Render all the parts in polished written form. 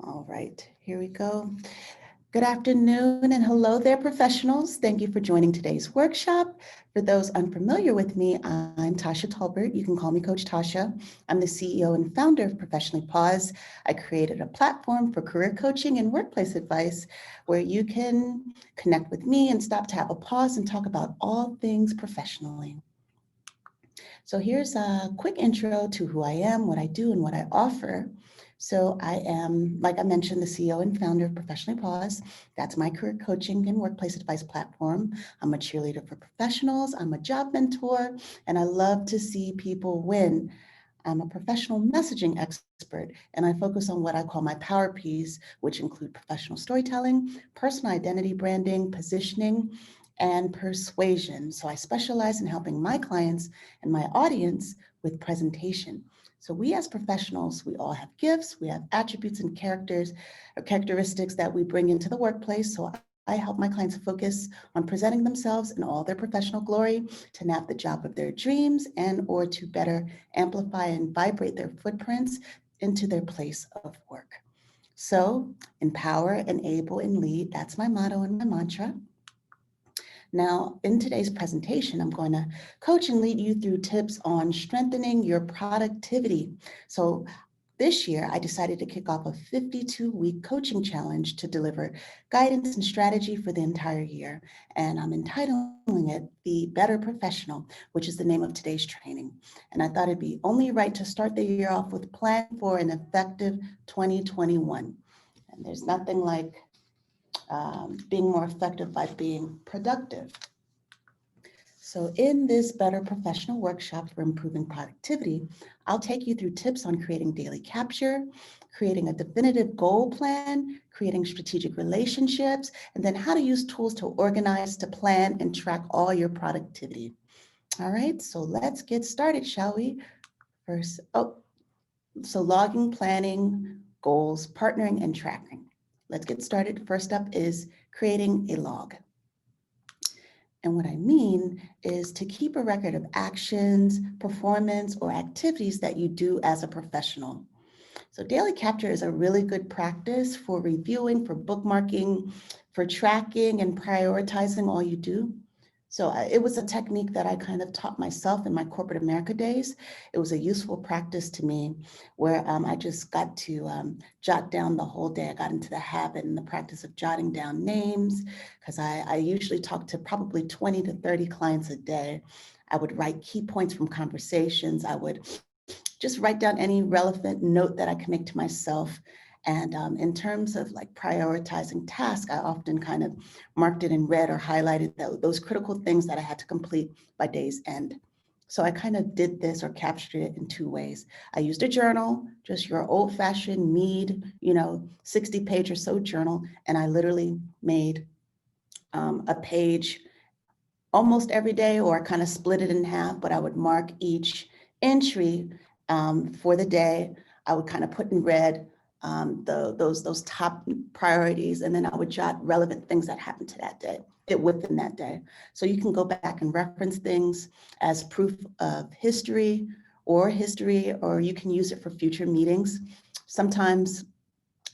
All right, here we go. Good afternoon and hello there, professionals. Thank you for joining today's workshop. For those unfamiliar with me, I'm Tasha Tolbert. You can call me Coach Tasha. I'm the CEO and founder of Professionally Pause. I created a platform for career coaching and workplace advice where you can connect with me and stop to have a pause and talk about all things professionally. So here's a quick intro to who I am, what I do, and what I offer. So I am, like I mentioned, the CEO and founder of Professionally Pause. That's my career coaching and workplace advice platform. I'm a cheerleader for professionals. I'm a job mentor, and I love to see people win. I'm a professional messaging expert, and I focus on what I call my power Ps, which include professional storytelling, personal identity branding, positioning, and persuasion. So I specialize in helping my clients and my audience with presentation. So we as professionals, we all have gifts, we have attributes and characters or characteristics that we bring into the workplace. So I help my clients focus on presenting themselves in all their professional glory to nab the job of their dreams and or to better amplify and vibrate their footprints into their place of work. So empower, enable, and lead, that's my motto and my mantra. Now, in today's presentation, I'm going to coach and lead you through tips on strengthening your productivity. So this year, I decided to kick off a 52-week coaching challenge to deliver guidance and strategy for the entire year. And I'm entitling it The Better Professional, which is the name of today's training. And I thought it'd be only right to start the year off with planning for an effective 2021. And there's nothing like being more effective by being productive. So in this Better Professional workshop for improving productivity, I'll take you through tips on creating daily capture, creating a definitive goal plan, creating strategic relationships, and then how to use tools to organize, to plan, and track all your productivity. All right, so let's get started, shall we? First, so logging, planning, goals, partnering, and tracking. Let's get started. First up is creating a log. And what I mean is to keep a record of actions, performance, or activities that you do as a professional. So daily capture is a really good practice for reviewing, for bookmarking, for tracking and prioritizing all you do. So it was a technique that I kind of taught myself in my corporate America days. It was a useful practice to me where I just got to jot down the whole day. I got into the habit and the practice of jotting down names because I usually talk to probably 20 to 30 clients a day. I would write key points from conversations. I would just write down any relevant note that I can make to myself. And in terms of like prioritizing tasks, I often kind of marked it in red or highlighted those critical things that I had to complete by day's end. So I kind of did this or captured it in two ways. I used a journal, just your old fashioned Mead, 60-page or so journal. And I literally made a page almost every day, or I kind of split it in half, but I would mark each entry for the day. I would kind of put in red those top priorities, and then I would jot relevant things that happened to that day, within that day. So you can go back and reference things as proof of history, or you can use it for future meetings. Sometimes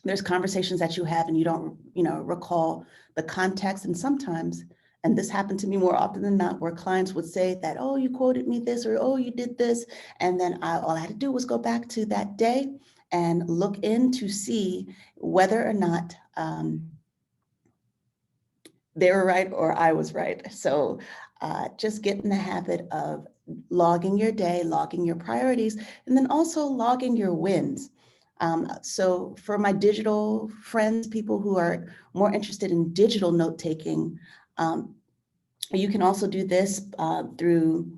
there's conversations that you have and you don't, recall the context, and sometimes, and this happened to me more often than not, where clients would say that, oh, you quoted me this, or oh, you did this. And then all I had to do was go back to that day and look in to see whether or not they were right or I was right. So just get in the habit of logging your day, logging your priorities, and then also logging your wins. So for my digital friends, people who are more interested in digital note-taking, you can also do this through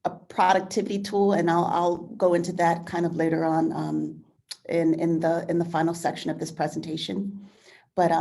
a productivity tool, and I'll go into that kind of later on in the final section of this presentation. But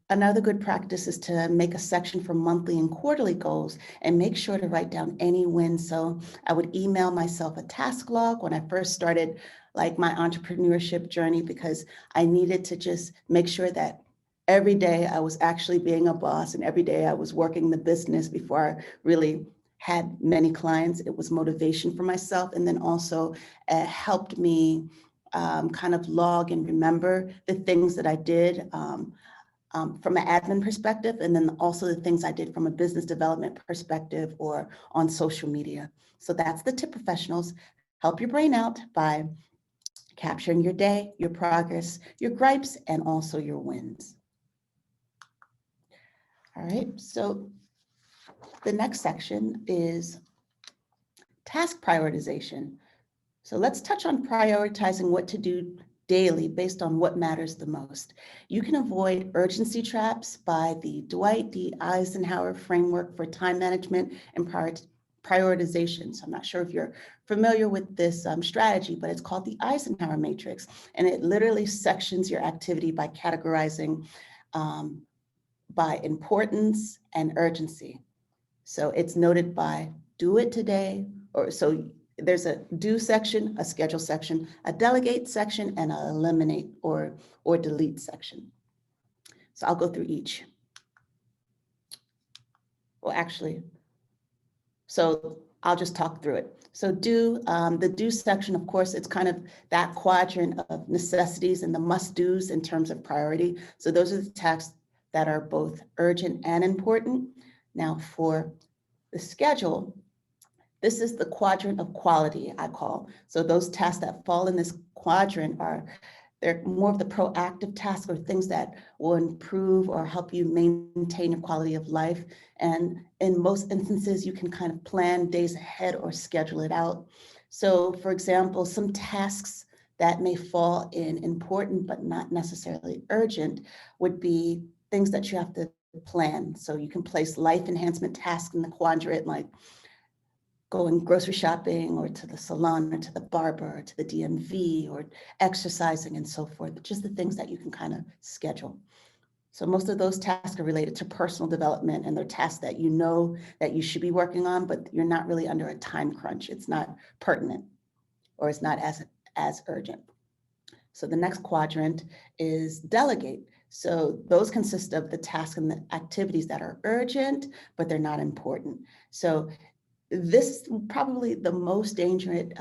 another good practice is to make a section for monthly and quarterly goals and make sure to write down any wins. So I would email myself a task log when I first started like my entrepreneurship journey, because I needed to just make sure that every day I was actually being a boss and every day I was working the business before I really had many clients. It was motivation for myself, and then also helped me kind of log and remember the things that I did from an admin perspective, and then also the things I did from a business development perspective or on social media. So that's the tip, professionals. Help your brain out by capturing your day, your progress, your gripes, and also your wins. All right, so the next section is task prioritization. So let's touch on prioritizing what to do daily based on what matters the most. You can avoid urgency traps by the Dwight D. Eisenhower framework for time management and prioritization. So I'm not sure if you're familiar with this strategy, but it's called the Eisenhower matrix. And it literally sections your activity by categorizing by importance and urgency. So it's noted by do it today, or so there's a do section, a schedule section, a delegate section, and a eliminate or delete section. So I'll go through each. Well, actually, so I'll just talk through it. So the do section, of course, it's kind of that quadrant of necessities and the must-dos in terms of priority. So those are the tasks that are both urgent and important. Now for the schedule, this is the quadrant of quality, I call. So those tasks that fall in this quadrant they're more of the proactive tasks or things that will improve or help you maintain your quality of life. And in most instances, you can kind of plan days ahead or schedule it out. So for example, some tasks that may fall in important but not necessarily urgent would be things that you have to plan. So you can place life enhancement tasks in the quadrant, like going grocery shopping or to the salon or to the barber or to the DMV or exercising and so forth, just the things that you can kind of schedule. So most of those tasks are related to personal development, and they're tasks that you know that you should be working on, but you're not really under a time crunch. It's not pertinent or it's not as urgent. So the next quadrant is delegate. So those consist of the tasks and the activities that are urgent, but they're not important. So this is probably the most dangerous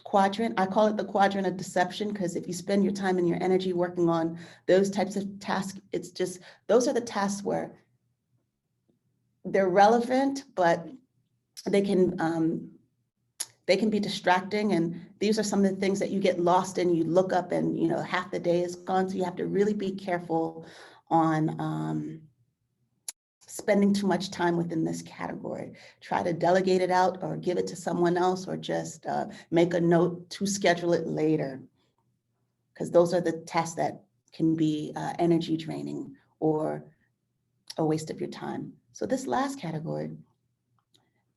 quadrant. I call it the quadrant of deception, because if you spend your time and your energy working on those types of tasks, it's just, those are the tasks where they're relevant, but they can be distracting. And these are some of the things that you get lost in. You look up and, half the day is gone. So you have to really be careful on spending too much time within this category. Try to delegate it out or give it to someone else, or just make a note to schedule it later, because those are the tasks that can be energy draining or a waste of your time. So this last category,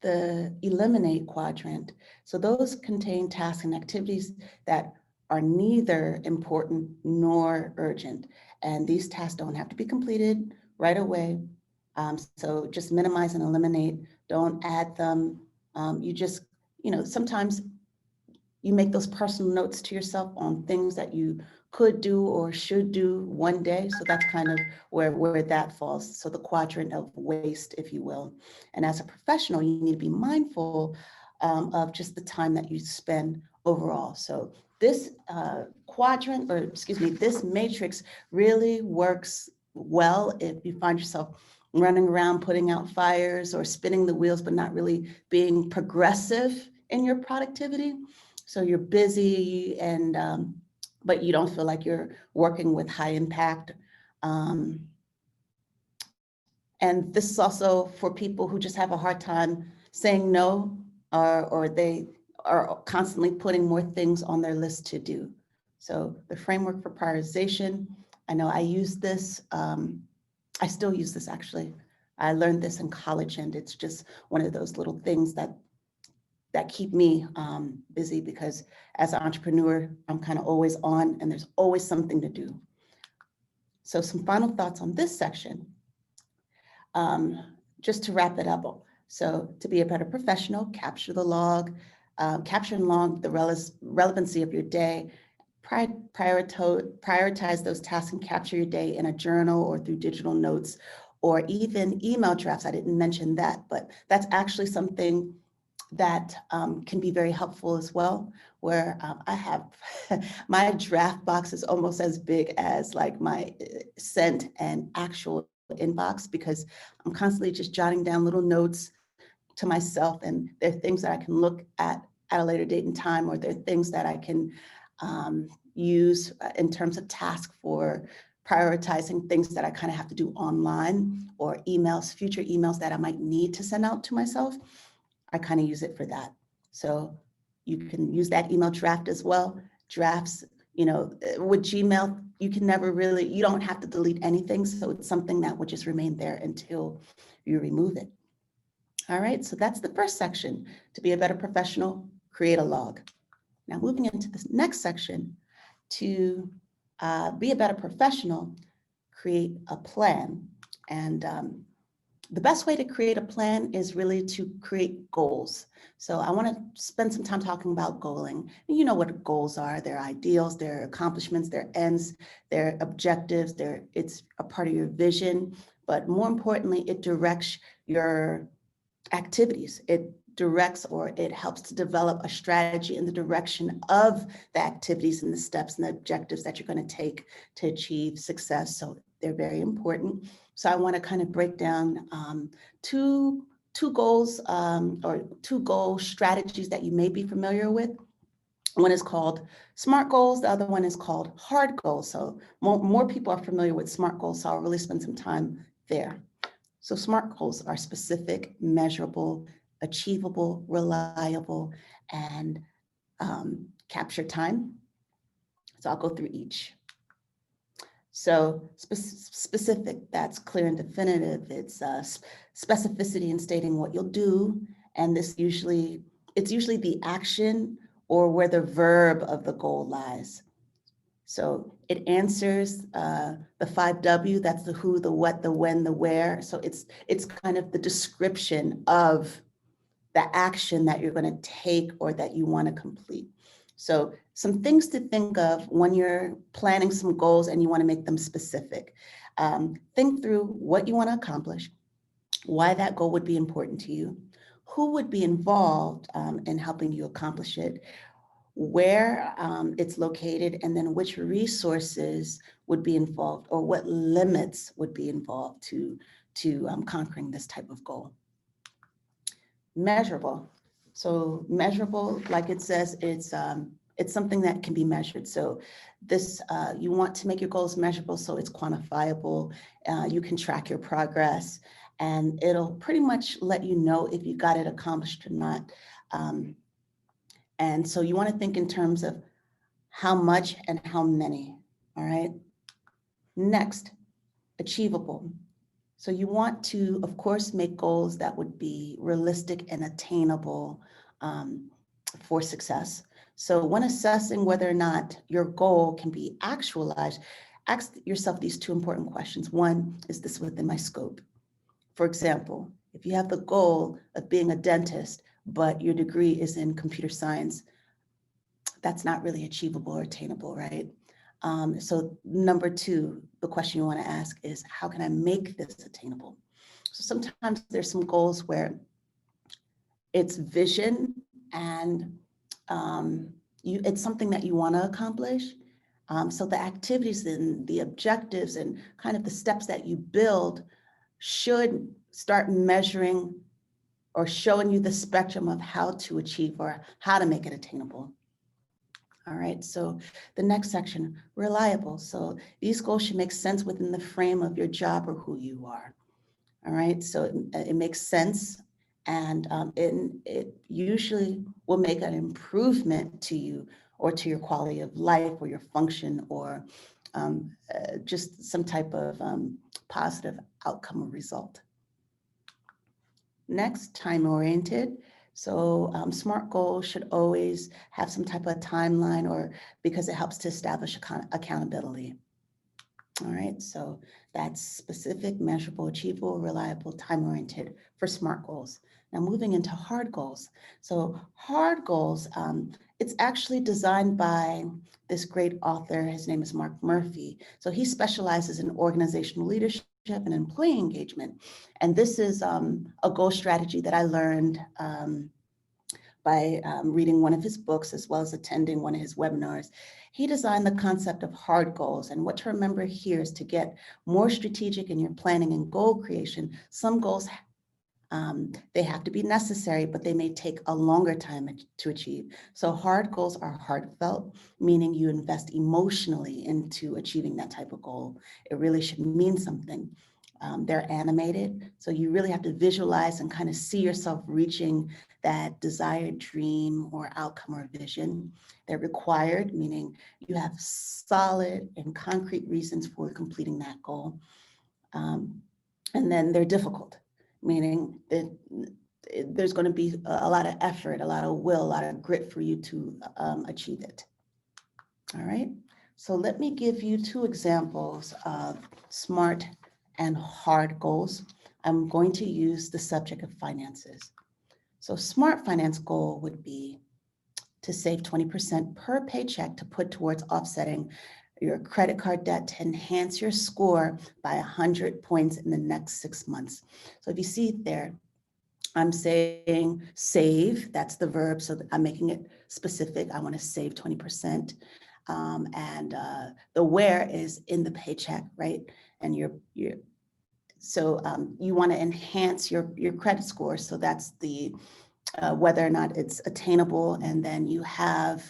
the eliminate quadrant. So those contain tasks and activities that are neither important nor urgent. And these tasks don't have to be completed right away. So just minimize and eliminate, don't add them. You just, sometimes you make those personal notes to yourself on things that you could do or should do one day. So that's kind of where that falls. So the quadrant of waste, if you will. And as a professional, you need to be mindful of just the time that you spend overall. So this this matrix really works well if you find yourself running around, putting out fires or spinning the wheels, but not really being progressive in your productivity. So you're busy and, but you don't feel like you're working with high impact. And this is also for people who just have a hard time saying no, or they are constantly putting more things on their list to do. So the framework for prioritization, I know I use this, I still use this actually. I learned this in college, and it's just one of those little things that keep me busy, because as an entrepreneur, I'm kind of always on and there's always something to do. So some final thoughts on this section, just to wrap it up. So to be a better professional, capture the log, capture and log the relevancy of your day, prioritize those tasks and capture your day in a journal or through digital notes or even email drafts. I didn't mention that, but that's actually something that can be very helpful as well, where I have my draft box is almost as big as like my sent and actual inbox, because I'm constantly just jotting down little notes to myself, and there are things that I can look at a later date and time, or there are things that I can use in terms of task for prioritizing things that I kind of have to do online, or emails, future emails that I might need to send out to myself. I kind of use it for that. So you can use that email draft as well. Drafts, with Gmail, you can never really, you don't have to delete anything. So it's something that would just remain there until you remove it. All right, so that's the first section. To be a better professional, create a log. Now moving into this next section, to be a better professional, create a plan. And the best way to create a plan is really to create goals. So I want to spend some time talking about goaling. And you know what goals are: their ideals, their accomplishments, their ends, their objectives. It's a part of your vision, but more importantly, it directs your activities. It directs, or it helps to develop a strategy in the direction of the activities and the steps and the objectives that you're going to take to achieve success. So they're very important. So I want to kind of break down two goals, or two goal strategies that you may be familiar with. One is called SMART goals. The other one is called hard goals. So more people are familiar with SMART goals, so I'll really spend some time there. So SMART goals are specific, measurable, achievable, reliable, and capture time. So I'll go through each. So specific, that's clear and definitive. It's specificity in stating what you'll do. And it's usually the action or where the verb of the goal lies. So it answers the 5W, that's the who, the what, the when, the where. So it's kind of the description of the action that you're going to take or that you want to complete. So some things to think of when you're planning some goals and you want to make them specific. Think through what you want to accomplish, why that goal would be important to you, who would be involved in helping you accomplish it, where it's located, and then which resources would be involved, or what limits would be involved to conquering this type of goal. Measurable. So measurable, like it says, it's something that can be measured. So this, you want to make your goals measurable so it's quantifiable. You can track your progress, and it'll pretty much let you know if you got it accomplished or not. And so you want to think in terms of how much and how many, all right? Next, achievable. So you want to, of course, make goals that would be realistic and attainable for success. So when assessing whether or not your goal can be actualized, ask yourself these two important questions. One, is this within my scope? For example, if you have the goal of being a dentist, but your degree is in computer science, that's not really achievable or attainable, right? So number two, the question you want to ask is, how can I make this attainable? So sometimes there's some goals where it's vision and it's something that you want to accomplish. So the activities and the objectives and kind of the steps that you build should start measuring or showing you the spectrum of how to achieve or how to make it attainable. All right, so the next section, reliable. So these goals should make sense within the frame of your job or who you are. All right, so it makes sense, and it usually will make an improvement to you or to your quality of life or your function, or just some type of positive outcome or result. Next, time-oriented. So SMART goals should always have some type of timeline, or because it helps to establish accountability. All right, so that's specific, measurable, achievable, reliable, time-oriented for SMART goals. Now moving into hard goals. So hard goals, it's actually designed by this great author. His name is Mark Murphy. So he specializes in organizational leadership and employee engagement. And this is a goal strategy that I learned by reading one of his books as well as attending one of his webinars. He designed the concept of hard goals. And what to remember here is to get more strategic in your planning and goal creation. Some goals, they have to be necessary, but they may take a longer time to achieve. So hard goals are heartfelt, meaning you invest emotionally into achieving that type of goal. It really should mean something. They're animated, so you really have to visualize and kind of see yourself reaching that desired dream or outcome or vision. They're required, meaning you have solid and concrete reasons for completing that goal. And then they're difficult, meaning that there's going to be a lot of effort, a lot of will, a lot of grit for you to achieve it. All right, so let me give you two examples of SMART and hard goals. I'm going to use the subject of finances. So SMART finance goal would be to save 20% per paycheck to put towards offsetting your credit card debt to enhance your score by 100 points in the next 6 months. So if you see there, I'm saying save, that's the verb. So I'm making it specific. I want to save 20%. The where is in the paycheck, right? And so you want to enhance your credit score. So that's the whether or not it's attainable, and then you have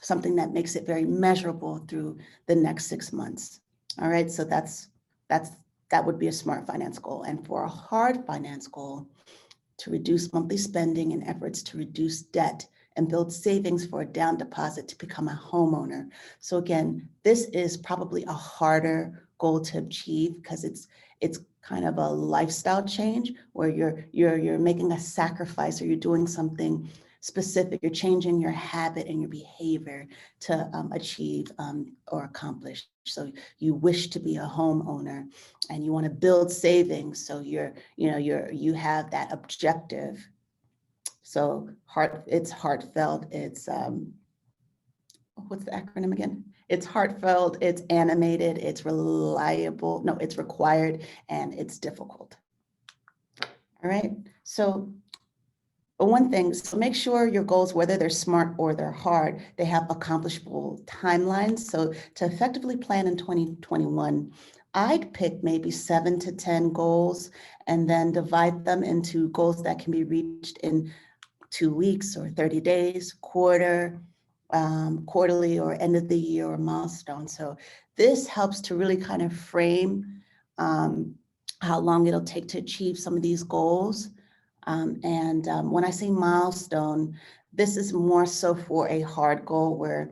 something that makes it very measurable through the next 6 months. All right, so that would be a SMART finance goal. And for a hard finance goal, to reduce monthly spending and efforts to reduce debt and build savings for a down deposit to become a homeowner. So again, this is probably a harder goal to achieve because it's kind of a lifestyle change where you're making a sacrifice, or you're doing something specific. You're changing your habit and your behavior to achieve or accomplish. So you wish to be a homeowner and you want to build savings. So you have that objective. So it's heartfelt. It's what's the acronym again? It's heartfelt, it's animated, it's reliable. No, it's required, and it's difficult. All right. So one thing, so make sure your goals, whether they're SMART or they're hard, they have accomplishable timelines. So to effectively plan in 2021, I'd pick maybe 7 to 10 goals and then divide them into goals that can be reached in 2 weeks or 30 days, quarterly or end of the year or milestone. So this helps to really kind of frame how long it'll take to achieve some of these goals. When I say milestone, this is more so for a hard goal where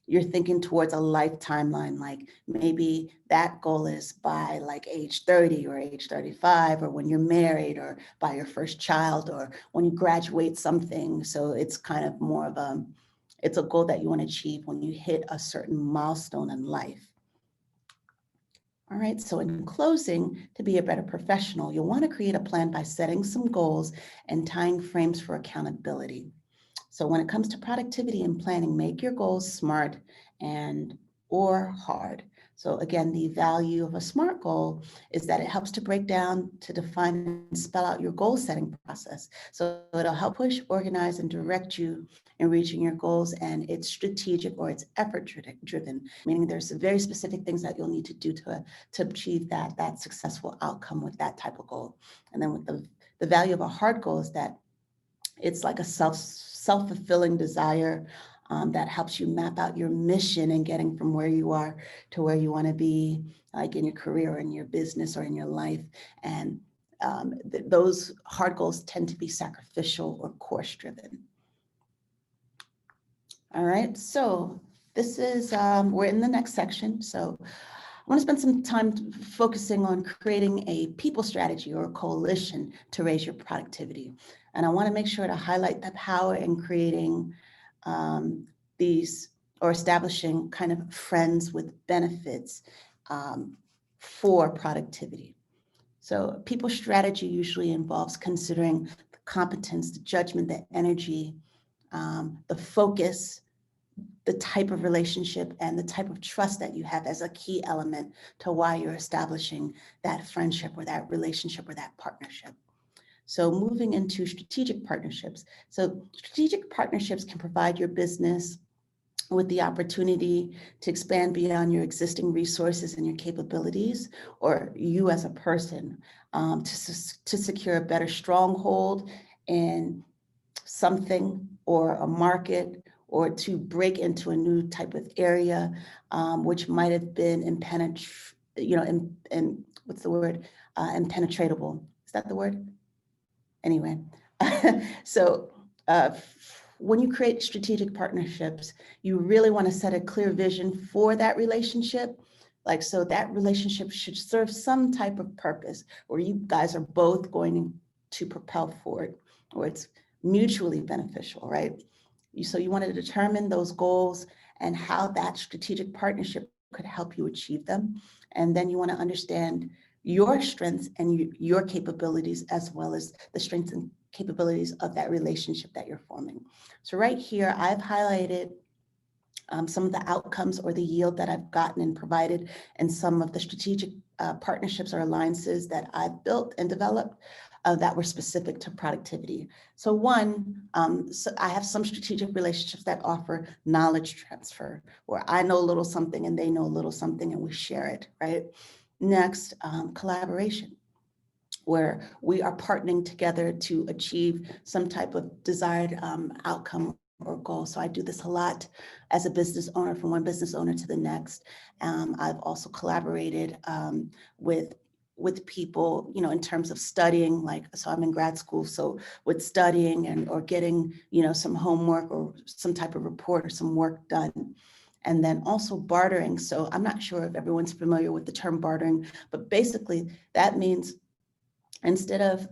you're thinking towards a life timeline, like maybe that goal is by like age 30 or age 35, or when you're married, or by your first child, or when you graduate something. So it's kind of more of it's a goal that you want to achieve when you hit a certain milestone in life. All right, so in closing, to be a better professional, you'll want to create a plan by setting some goals and tying frames for accountability. So when it comes to productivity and planning, make your goals SMART or hard. So again, the value of a SMART goal is that it helps to break down, to define and spell out your goal setting process. So it'll help push, organize, and direct you in reaching your goals, and it's strategic or it's effort driven, meaning there's very specific things that you'll need to do to achieve that successful outcome with that type of goal. And then with the value of a hard goal is that it's like a self-fulfilling desire that helps you map out your mission and getting from where you are to where you want to be, like in your career or in your business or in your life. And those hard goals tend to be sacrificial or course driven. All right, so this is, we're in the next section. So I want to spend some time focusing on creating a people strategy or a coalition to raise your productivity. And I want to make sure to highlight the power in creating these, or establishing kind of friends with benefits for productivity. So people strategy usually involves considering the competence, the judgment, the energy, the focus, the type of relationship, and the type of trust that you have as a key element to why you're establishing that friendship or that relationship or that partnership. So moving into strategic partnerships. So strategic partnerships can provide your business with the opportunity to expand beyond your existing resources and your capabilities, or you as a person, to secure a better stronghold in something or a market, or to break into a new type of area, which might have been what's the word? Impenetratable. Is that the word? Anyway, so when you create strategic partnerships, you really want to set a clear vision for that relationship. Like, so that relationship should serve some type of purpose where you guys are both going to propel forward, or it's mutually beneficial, right? So you want to determine those goals and how that strategic partnership could help you achieve them. And then you want to understand your strengths and your capabilities, as well as the strengths and capabilities of that relationship that you're forming. So right here, I've highlighted some of the outcomes or the yield that I've gotten and provided in some of the strategic partnerships or alliances that I've built and developed that were specific to productivity. So one, so I have some strategic relationships that offer knowledge transfer, where I know a little something and they know a little something and we share it, right? Next, collaboration, where we are partnering together to achieve some type of desired outcome or goal. So I do this a lot as a business owner, from one business owner to the next. I've also collaborated with people, you know, in terms of studying, like, so I'm in grad school, so with studying and or getting, you know, some homework or some type of report or some work done. And then also bartering. So I'm not sure if everyone's familiar with the term bartering, but basically that means instead of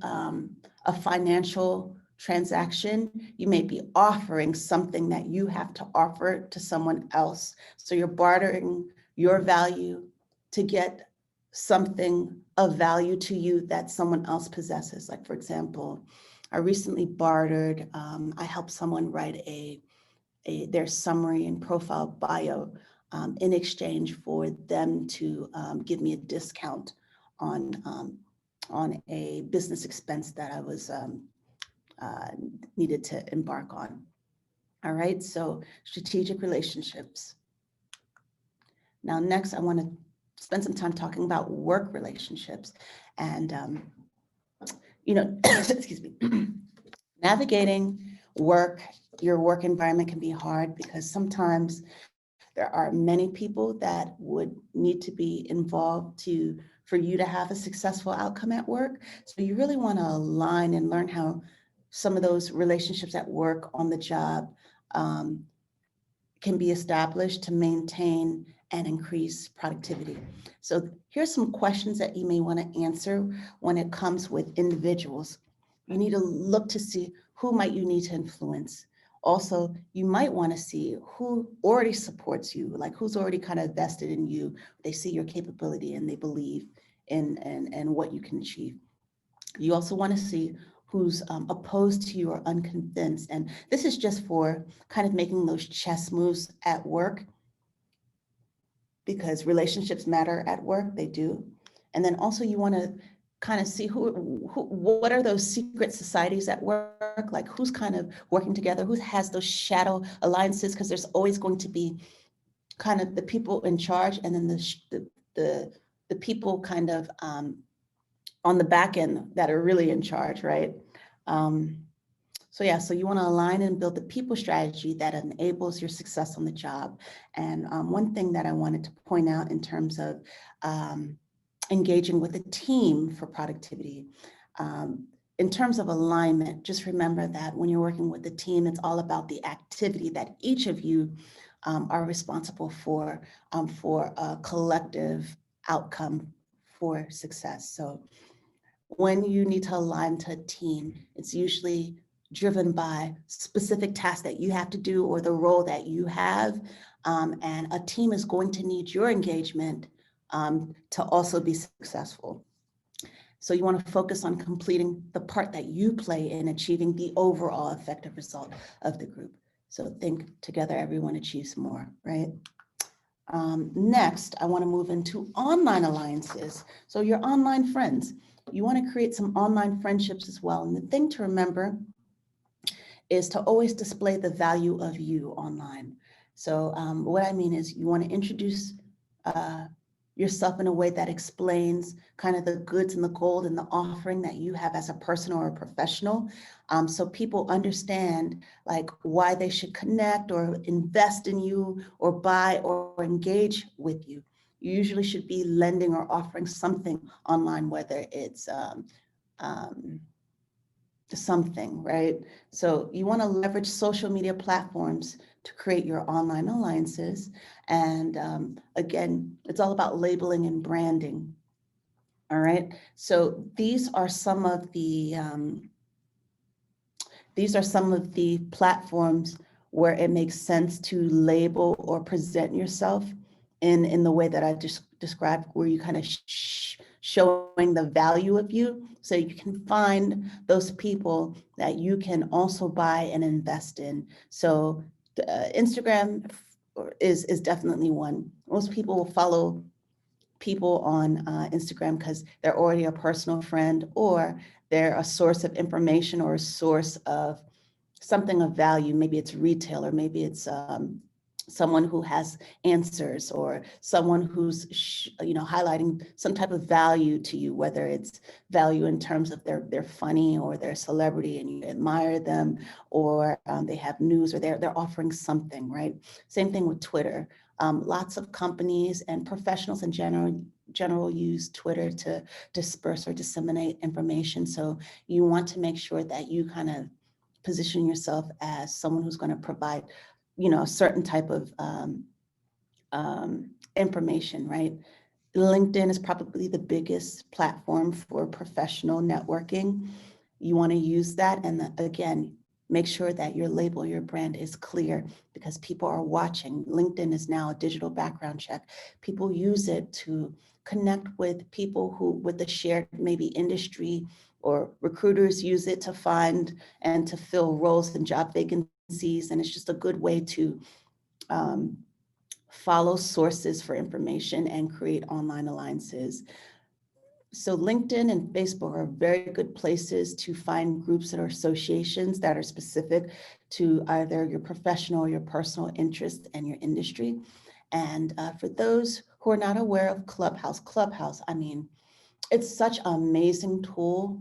a financial transaction, you may be offering something that you have to offer to someone else. So you're bartering your value to get something of value to you that someone else possesses. Like, for example, I recently bartered, I helped someone write their summary and profile bio in exchange for them to give me a discount on a business expense that I was needed to embark on. All right, so strategic relationships. Now, next, I want to spend some time talking about work relationships. And, you know, excuse me, navigating your work environment can be hard because sometimes there are many people that would need to be involved for you to have a successful outcome at work. So you really want to align and learn how some of those relationships at work on the job can be established to maintain and increase productivity. So here's some questions that you may want to answer when it comes with individuals. You need to look to see who might you need to influence. Also, you might want to see who already supports you, like who's already kind of vested in you. They see your capability and they believe in what you can achieve. You also want to see who's opposed to you or unconvinced. And this is just for kind of making those chess moves at work, because relationships matter at work, they do. And then also you want to kind of see what are those secret societies at work, like who's kind of working together, who has those shadow alliances, because there's always going to be kind of the people in charge and then the people kind of on the back end that are really in charge, right? So you want to align and build the people strategy that enables your success on the job. And one thing that I wanted to point out in terms of engaging with a team for productivity, in terms of alignment, just remember that when you're working with a team, it's all about the activity that each of you are responsible for a collective outcome for success. So when you need to align to a team, it's usually driven by specific tasks that you have to do or the role that you have. And a team is going to need your engagement to also be successful. So you want to focus on completing the part that you play in achieving the overall effective result of the group. So think together, everyone achieves more, right? Next, I want to move into online alliances. So your online friends, you want to create some online friendships as well. And the thing to remember is to always display the value of you online. So what I mean is you want to introduce uh, yourself in a way that explains kind of the goods and the gold and the offering that you have as a person or a professional. So people understand like why they should connect or invest in you or buy or engage with you. You usually should be lending or offering something online, whether it's um, something, right? So you want to leverage social media platforms to create your online alliances. And again, it's all about labeling and branding. All right. So these are some of the platforms where it makes sense to label or present yourself in the way that I just described, where you kind of showing the value of you, so you can find those people that you can also buy and invest in. So Instagram is definitely one. Most people will follow people on Instagram because they're already a personal friend or they're a source of information or a source of something of value. Maybe it's retail, or maybe it's someone who has answers, or someone who's highlighting some type of value to you, whether it's value in terms of they're funny or they're a celebrity and you admire them, or they have news, or they're offering something, right? Same thing with Twitter. Lots of companies and professionals in general use Twitter to disperse or disseminate information. So you want to make sure that you kind of position yourself as someone who's going to provide, a certain type of information, right? LinkedIn is probably the biggest platform for professional networking. You want to use that. And again, make sure that your label, your brand is clear, because people are watching. LinkedIn is now a digital background check. People use it to connect with people who, with a shared maybe industry, or recruiters use it to find and to fill roles and job vacancies. And it's just a good way to um, follow sources for information and create online alliances. So LinkedIn and Facebook are very good places to find groups or associations that are specific to either your professional or your personal interest and your industry. And for those who are not aware of Clubhouse, I mean, it's such an amazing tool.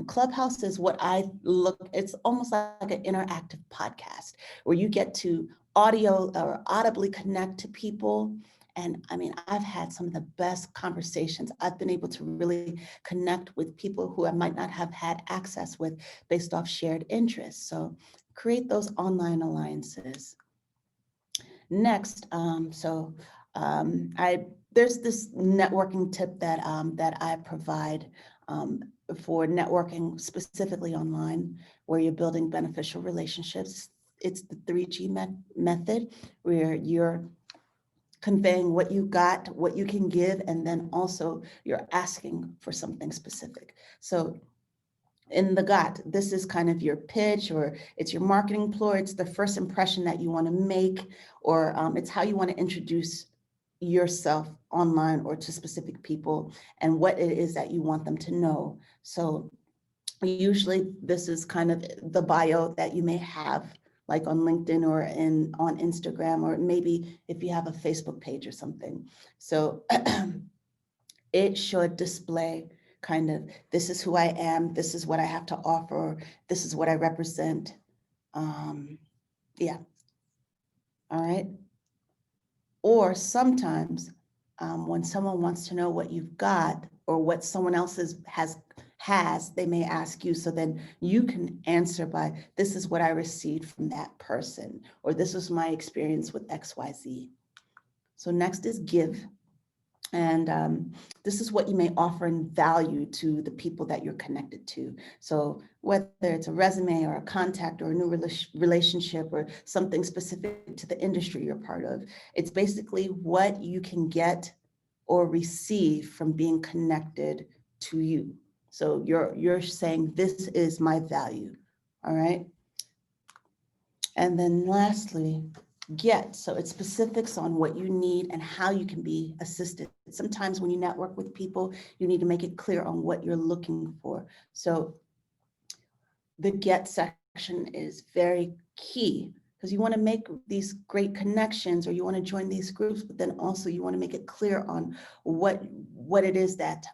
Clubhouse is what I look, it's almost like an interactive podcast where you get to audio or audibly connect to people. And I mean, I've had some of the best conversations. I've been able to really connect with people who I might not have had access with based off shared interests. So create those online alliances. Next, I there's this networking tip that I provide um, for networking specifically online, where you're building beneficial relationships. It's the 3G method, where you're conveying what you got, what you can give, and then also you're asking for something specific. So in the GOT, this is kind of your pitch, or it's your marketing ploy. It's the first impression that you want to make, or it's how you want to introduce yourself online or to specific people, and what it is that you want them to know. So usually this is kind of the bio that you may have, like on LinkedIn or on Instagram, or maybe if you have a Facebook page or something. So it should display kind of, this is who I am, this is what I have to offer, this is what I represent. Um, yeah, all right. Or sometimes when someone wants to know what you've got or what someone else has, they may ask you. So then you can answer by, this is what I received from that person, or this was my experience with XYZ. So next is give. And this is what you may offer in value to the people that you're connected to. So whether it's a resume or a contact or a new relationship or something specific to the industry you're part of, it's basically what you can get or receive from being connected to you. So you're saying, this is my value. All right. And then lastly, get. So it's specifics on what you need and how you can be assisted. Sometimes when you network with people, you need to make it clear on what you're looking for. So the get section is very key because you want to make these great connections, or you want to join these groups, but then also you want to make it clear on what it is that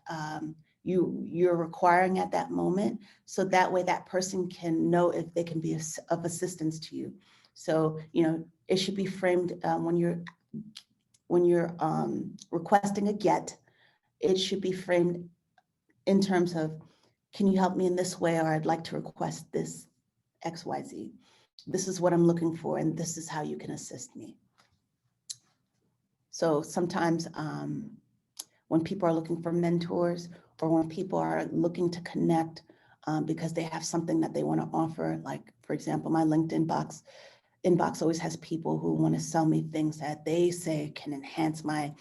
you're requiring at that moment, so that way that person can know if they can be of assistance to you. So it should be framed when you're requesting a get. It should be framed in terms of, can you help me in this way, or I'd like to request this XYZ. This is what I'm looking for, and this is how you can assist me. So sometimes when people are looking for mentors, or when people are looking to connect because they have something that they want to offer, like, for example, my LinkedIn inbox always has people who want to sell me things that they say can enhance my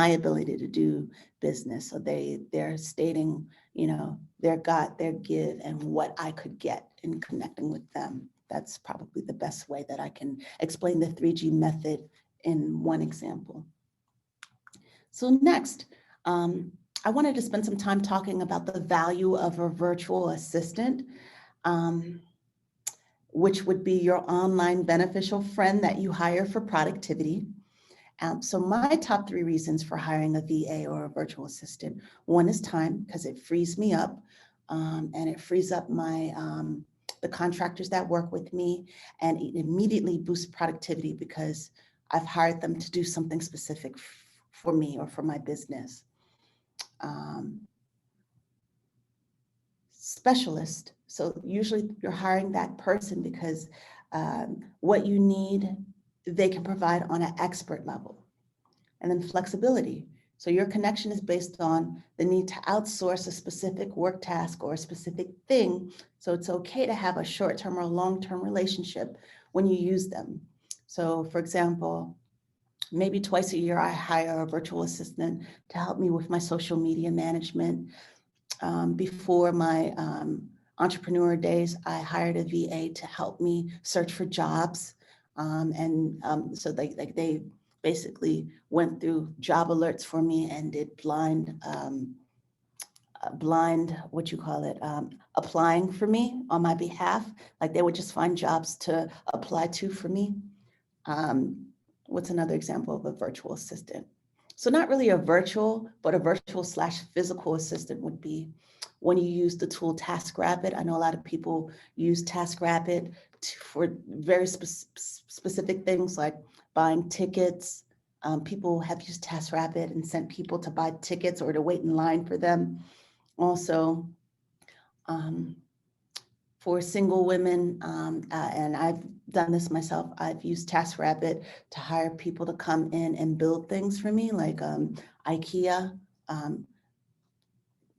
ability to do business. So they're stating, their got, their give, and what I could get in connecting with them. That's probably the best way that I can explain the 3G method in one example. So next, I wanted to spend some time talking about the value of a virtual assistant. Which would be your online beneficial friend that you hire for productivity. So my top 3 reasons for hiring a VA or a virtual assistant: one is time, because it frees me up, and it frees up the contractors that work with me, and it immediately boosts productivity because I've hired them to do something specific for me or for my business. Specialist. So usually you're hiring that person because what you need, they can provide on an expert level. And then flexibility. So your connection is based on the need to outsource a specific work task or a specific thing. So it's okay to have a short-term or long-term relationship when you use them. So for example, maybe twice a year, I hire a virtual assistant to help me with my social media management. Before my entrepreneur days, I hired a VA to help me search for jobs. So they basically went through job alerts for me and did blind, applying for me on my behalf. Like, they would just find jobs to apply to for me. What's another example of a virtual assistant? So not really a virtual, but a virtual/physical assistant would be when you use the tool TaskRabbit. I know a lot of people use TaskRabbit for very specific things like buying tickets. People have used TaskRabbit and sent people to buy tickets or to wait in line for them. Also, for single women, and I've done this myself, I've used TaskRabbit to hire people to come in and build things for me, like IKEA,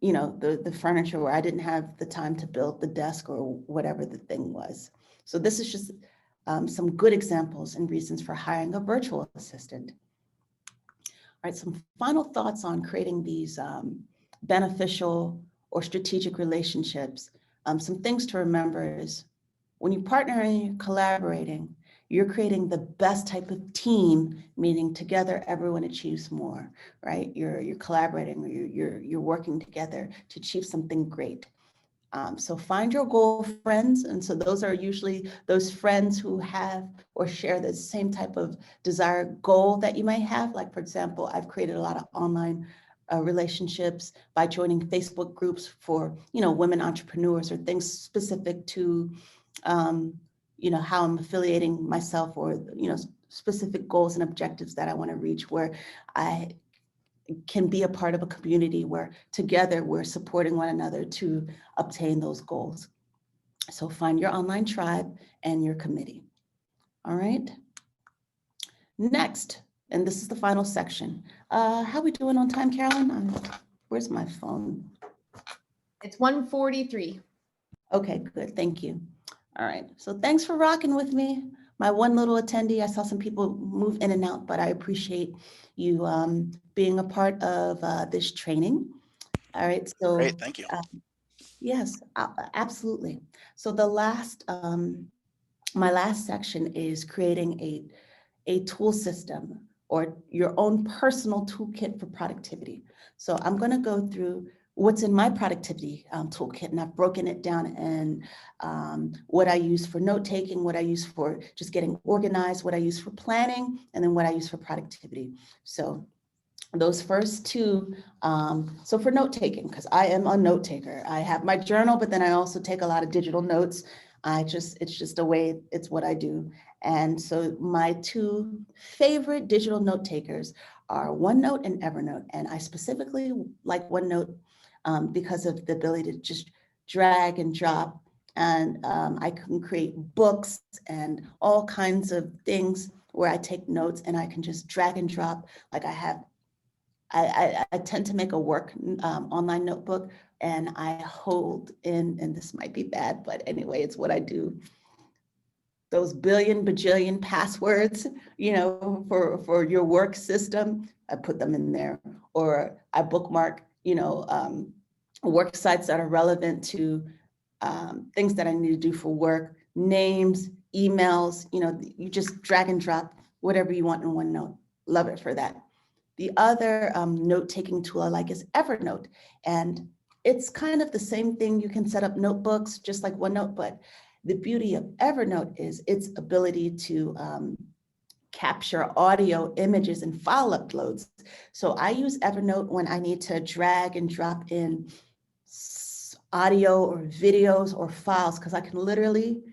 the furniture where I didn't have the time to build the desk or whatever the thing was. So this is just some good examples and reasons for hiring a virtual assistant. All right, some final thoughts on creating these beneficial or strategic relationships. Some things to remember is, when you partner and you're collaborating, you're creating the best type of team, meaning together everyone achieves more, right? You're collaborating, or you're working together to achieve something great. So find your goal friends. And so those are usually those friends who have or share the same type of desired goal that you might have. Like, for example, I've created a lot of online relationships by joining Facebook groups for, women entrepreneurs, or things specific to, how I'm affiliating myself, or, specific goals and objectives that I want to reach, where I can be a part of a community where together we're supporting one another to obtain those goals. So find your online tribe and your committee. All right. Next, and this is the final section. How are we doing on time, Carolyn? Where's my phone? It's 1:43. Okay, good. Thank you. All right. So thanks for rocking with me. My one little attendee. I saw some people move in and out, but I appreciate you being a part of this training. All right. So Great, thank you. Yes, absolutely. So my last section is creating a tool system or your own personal toolkit for productivity. So I'm going to go through what's in my productivity toolkit, and I've broken it down in what I use for note taking, what I use for just getting organized, what I use for planning, and then what I use for productivity. So those first two, so for note taking, because I am a note taker, I have my journal, but then I also take a lot of digital notes. It's just a way, it's what I do. And so my two favorite digital note takers are OneNote and Evernote. And I specifically like OneNote because of the ability to just drag and drop. And I can create books and all kinds of things where I take notes and I can just drag and drop. Like I tend to make a work online notebook, and I hold in, and this might be bad, but anyway, it's what I do. Those billion bajillion passwords, for your work system, I put them in there, or I bookmark, work sites that are relevant to things that I need to do for work, names, emails, you just drag and drop whatever you want in OneNote. Love it for that. The other note-taking tool I like is Evernote. And it's kind of the same thing. You can set up notebooks just like OneNote, but the beauty of Evernote is its ability to capture audio, images, and file uploads. So I use Evernote when I need to drag and drop in audio or videos or files, because I can literally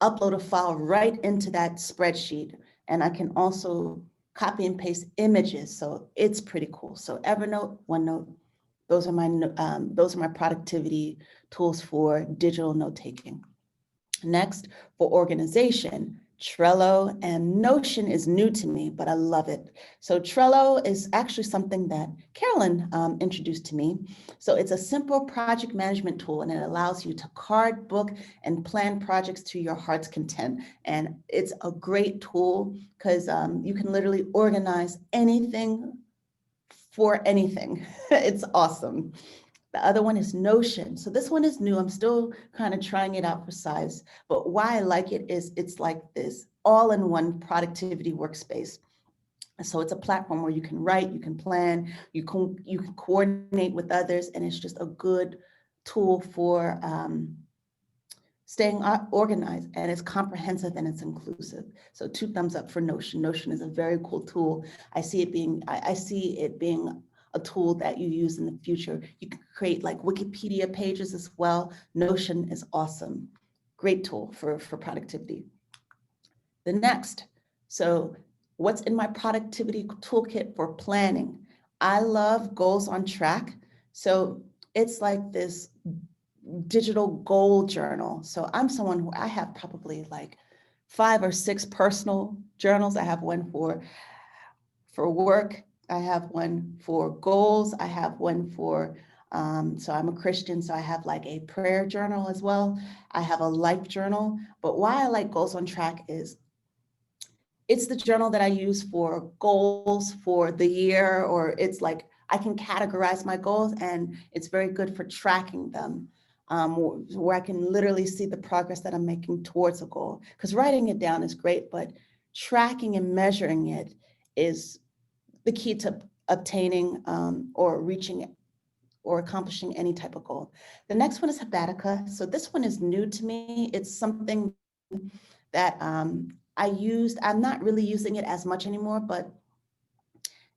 upload a file right into that spreadsheet. And I can also copy and paste images. So it's pretty cool. So Evernote, OneNote, those are my productivity tools for digital note taking. Next, for organization, Trello and Notion is new to me, but I love it. So Trello is actually something that Carolyn introduced to me. So it's a simple project management tool, and it allows you to card, book, and plan projects to your heart's content. And it's a great tool because you can literally organize anything for anything. It's awesome. The other one is Notion. So this one is new. I'm still kind of trying it out for size, but why I like it is it's like this all-in-one productivity workspace. So it's a platform where you can write, you can plan, you can coordinate with others, and it's just a good tool for staying organized, and it's comprehensive and it's inclusive. So 2 thumbs up for Notion. Notion is a very cool tool. I see it being a tool that you use in the future. You can create like Wikipedia pages as well. Notion is awesome. Great tool for productivity. The next, so what's in my productivity toolkit for planning? I love Goals on Track. So it's like this digital goal journal. So I'm someone who I have probably like 5 or 6 personal journals. I have one for work. I have one for goals. I have one for, so I'm a Christian, so I have like a prayer journal as well. I have a life journal. But why I like Goals on Track is it's the journal that I use for goals for the year, or it's like I can categorize my goals, and it's very good for tracking them, where I can literally see the progress that I'm making towards a goal. Because writing it down is great, but tracking and measuring it is the key to obtaining or reaching or accomplishing any type of goal. The next one is Habatica. So this one is new to me. It's something that I used. I'm not really using it as much anymore, but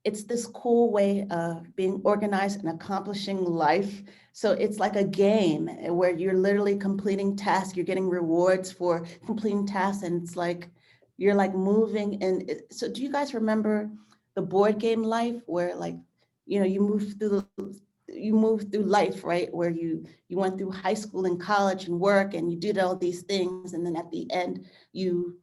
it's this cool way of being organized and accomplishing life. So it's like a game where you're literally completing tasks, you're getting rewards for completing tasks, and it's like you're like moving. And so do you guys remember the board game Life, where like, you move through life, right? Where you went through high school and college and work, and you did all these things, and then at the end you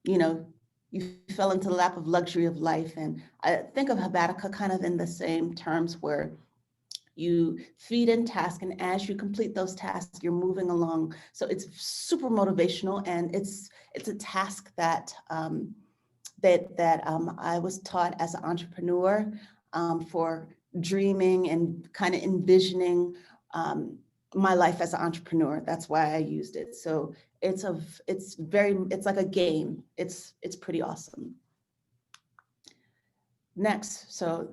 know, you fell into the lap of luxury of life. And I think of Habakkuk kind of in the same terms, where you feed in tasks, and as you complete those tasks, you're moving along. So it's super motivational, and it's a task that I was taught as an entrepreneur, for dreaming and kind of envisioning my life as an entrepreneur. That's why I used it. So it's like a game. It's pretty awesome. Next, so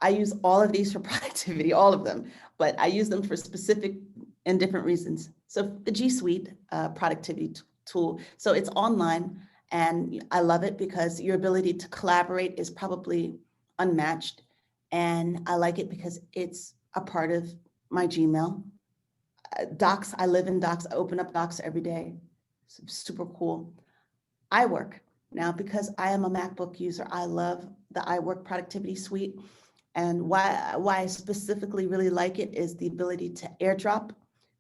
I use all of these for productivity, all of them, but I use them for specific and different reasons. So the G Suite productivity tool, so it's online and I love it because your ability to collaborate is probably unmatched. And I like it because it's a part of my Gmail. Docs, I live in Docs, I open up Docs every day. Super cool. iWork. Now, because I am a MacBook user, I love the iWork productivity suite. And why I specifically really like it is the ability to airdrop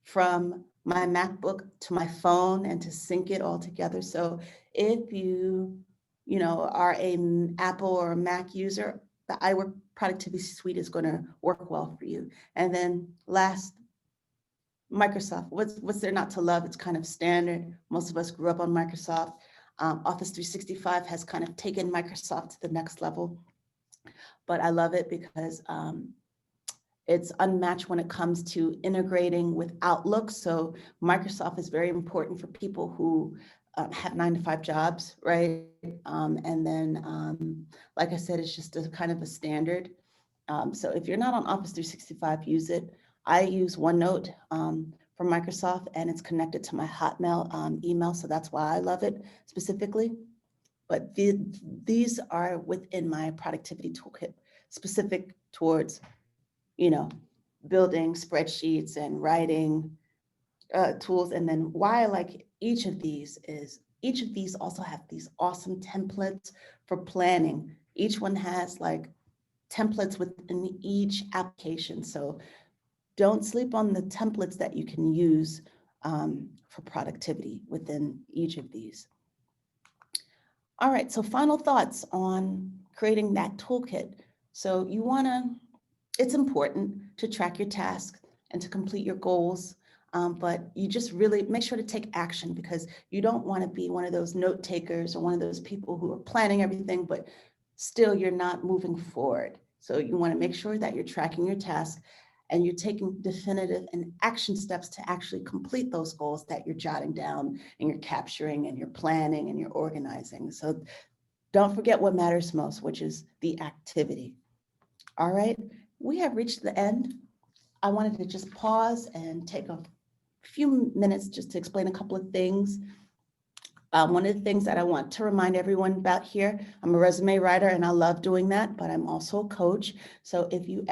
from my MacBook to my phone and to sync it all together. So if are an Apple or a Mac user, the iWork productivity suite is going to work well for you. And then last, Microsoft. What's there not to love? It's kind of standard. Most of us grew up on Microsoft. Office 365 has kind of taken Microsoft to the next level, but I love it because it's unmatched when it comes to integrating with Outlook. So Microsoft is very important for people who have 9-to-5 jobs, right? Like I said, it's just a kind of a standard. So if you're not on Office 365, use it. I use OneNote from Microsoft, and it's connected to my Hotmail email, so that's why I love it specifically. But these are within my productivity toolkit, specific towards, building spreadsheets and writing tools. And then why I like each of these is each of these also have these awesome templates for planning. Each one has like templates within each application. So don't sleep on the templates that you can use for productivity within each of these. All right, so final thoughts on creating that toolkit. So it's important to track your tasks and to complete your goals, but you just really make sure to take action because you don't want to be one of those note takers or one of those people who are planning everything, but still you're not moving forward. So you want to make sure that you're tracking your tasks and you're taking definitive and action steps to actually complete those goals that you're jotting down and you're capturing and you're planning and you're organizing. So don't forget what matters most, which is the activity. All right, we have reached the end. I wanted to just pause and take a few minutes just to explain a couple of things. One of the things that I want to remind everyone about here, I'm a resume writer and I love doing that, but I'm also a coach. So if you're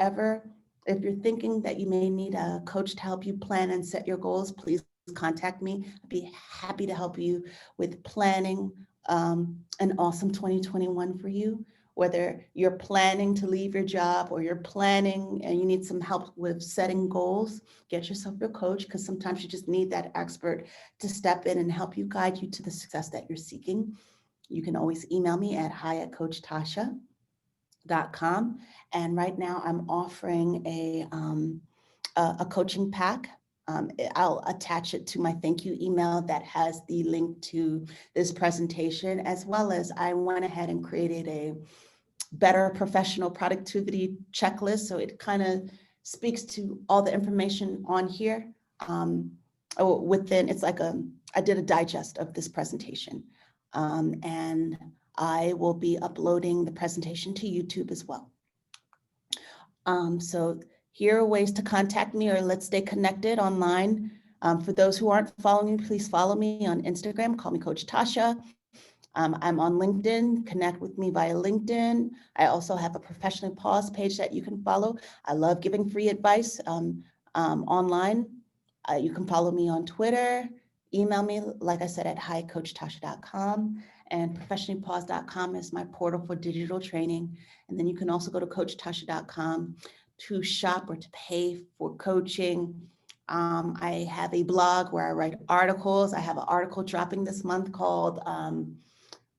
thinking that you may need a coach to help you plan and set your goals, please contact me. I'd be happy to help you with planning an awesome 2021 for you. Whether you're planning to leave your job or you're planning and you need some help with setting goals, get yourself your coach because sometimes you just need that expert to step in and help you guide you to the success that you're seeking. You can always email me at hi@coachtasha.com. And right now I'm offering a coaching pack. I'll attach it to my thank you email that has the link to this presentation, as well as I went ahead and created a better professional productivity checklist. So it kind of speaks to all the information on here. I did a digest of this presentation. And I will be uploading the presentation to YouTube as well. So here are ways to contact me or let's stay connected online. For those who aren't following me, please follow me on Instagram, call me Coach Tysha. I'm on LinkedIn, connect with me via LinkedIn. I also have a professionally paused page that you can follow. I love giving free advice online. You can follow me on Twitter, email me, like I said, at hi@coachtasha.com, and professionallypause.com is my portal for digital training. And then you can also go to coachtasha.com to shop or to pay for coaching. I have a blog where I write articles. I have an article dropping this month called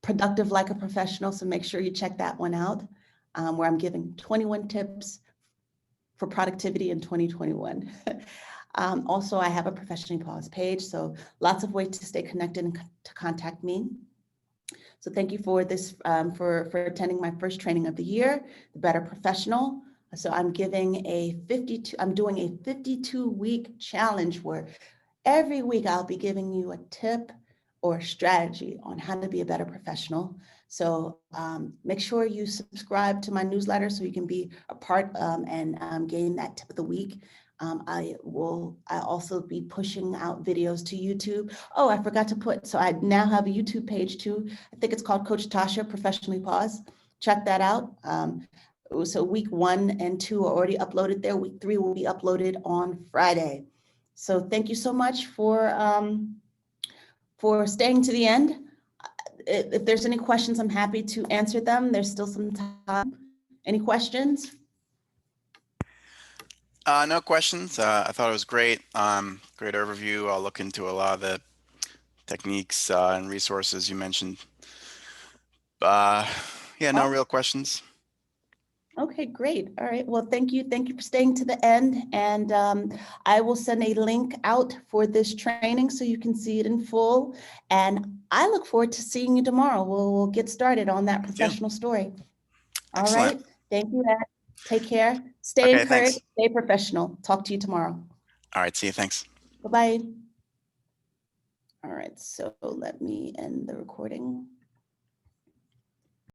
Productive Like a Professional. So make sure you check that one out, where I'm giving 21 tips for productivity in 2021. Also, I have a professionally paused page. So lots of ways to stay connected and to contact me. So thank you for this, for attending my first training of the year, The Better Professional. So I'm doing a 52-week challenge where every week I'll be giving you a tip or strategy on how to be a better professional. So make sure you subscribe to my newsletter so you can be a part and gain that tip of the week. I'll also be pushing out videos to YouTube. Oh, I forgot to put, so I now have a YouTube page too. I think it's called Coach Tysha Professionally Pause. Check that out. So week 1 and 2 are already uploaded there. Week 3 will be uploaded on Friday. So thank you so much for staying to the end. If there's any questions, I'm happy to answer them. There's still some time. Any questions? No questions. I thought it was great. Great overview. I'll look into a lot of the techniques and resources you mentioned. Yeah, no real questions. Okay, great. All right. Well, thank you. Thank you for staying to the end. And I will send a link out for this training so you can see it in full. And I look forward to seeing you tomorrow. We'll get started on that professional story. All Excellent. right. Thank you, Ed. Take care. Stay Okay, encouraged. thanks. Stay professional. Talk to you tomorrow. All right, see you. Thanks. Bye-bye. All right. So let me end the recording.